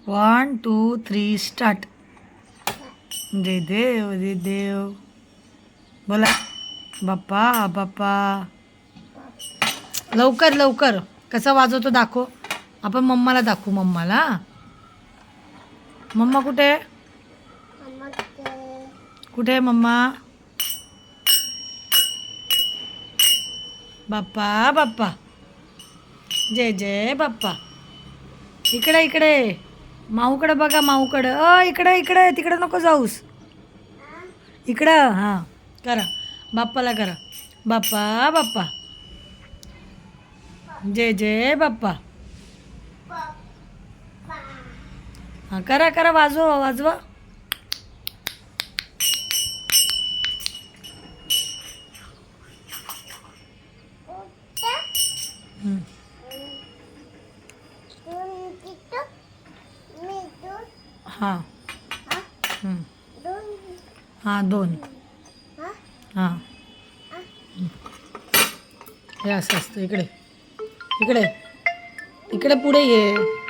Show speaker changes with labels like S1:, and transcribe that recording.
S1: 1 2 3 start. जय देव जय देव. बोला बाप्पा बाप्पा. लवकर लवकर. कसा वाजवतो दाखव. आपण मम्माला दाखवू. मम्माला. मम्मा कुठे आहे? कुठे आहे मम्मा? बाप्पा बाप्पा. जय जय बाप्पा. इकडे इकडे. माऊकडे बघा. माऊकडे. इकडे इकडे. तिकडे नको जाऊस. इकडं. हां करा. बाप्पाला करा. बाप्पा बाप्पा. जय जय बाप्पा. हां करा करा. वाजवा वाजवा. हां हां 2. हां हे असं असतं. इकडे इकडे इकडे पुढे ये.